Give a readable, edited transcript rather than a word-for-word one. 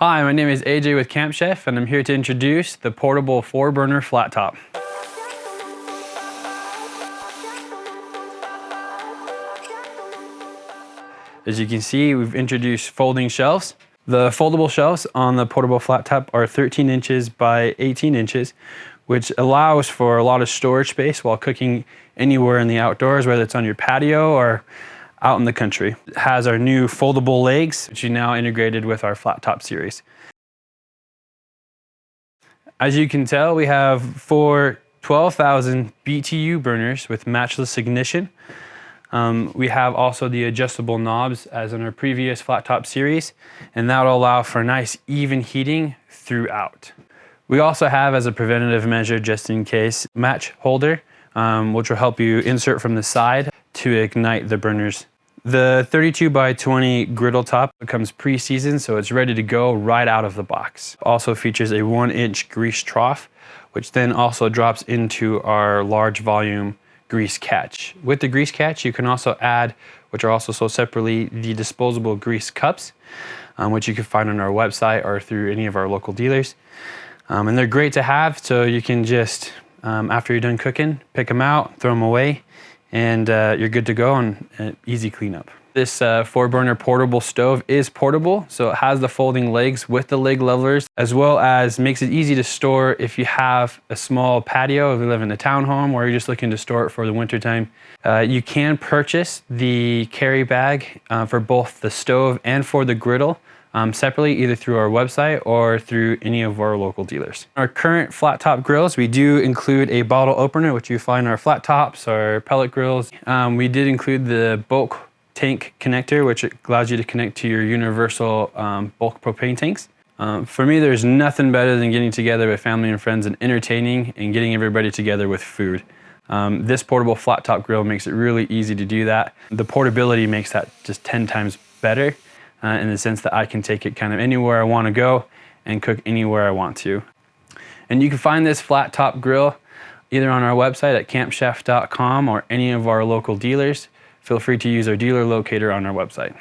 Hi, my name is AJ with Camp Chef, and I'm here to introduce the portable 4-burner flat top. As you can see, we've introduced folding shelves. The foldable shelves on the portable flat top are 13 inches by 18 inches, which allows for a lot of storage space while cooking anywhere in the outdoors, whether it's on your patio or out in the country. It has our new foldable legs, which we now integrated with our flat top series. As you can tell, we have 4 12,000 BTU burners with matchless ignition. We have also the adjustable knobs as in our previous flat top series, and that will allow for nice even heating throughout. We also have, as a preventative measure just in case, match holder, which will help you insert from the side to ignite the burners. The 32 by 20 griddle top comes pre-seasoned, so it's ready to go right out of the box. Also features a 1-inch grease trough, which then also drops into our large volume grease catch. With the grease catch, you can also add, which are also sold separately, the disposable grease cups, which you can find on our website or through any of our local dealers. And they're great to have, so you can just, after you're done cooking, pick them out, throw them away, and you're good to go and easy cleanup. This 4-burner portable stove is portable, so it has the folding legs with the leg levelers, as well as makes it easy to store if you have a small patio, if you live in a townhome, or you're just looking to store it for the winter time. You can purchase the carry bag for both the stove and for the griddle separately, either through our website or through any of our local dealers. Our current flat top grills, we do include a bottle opener, which you find in our flat tops, our pellet grills. We did include the bulk tank connector, which allows you to connect to your universal bulk propane tanks. For me, there's nothing better than getting together with family and friends and entertaining and getting everybody together with food. This portable flat top grill makes it really easy to do that. The portability makes that just 10 times better in the sense that I can take it kind of anywhere I want to go and cook anywhere I want to. And you can find this flat top grill either on our website at campchef.com or any of our local dealers. Feel free to use our dealer locator on our website.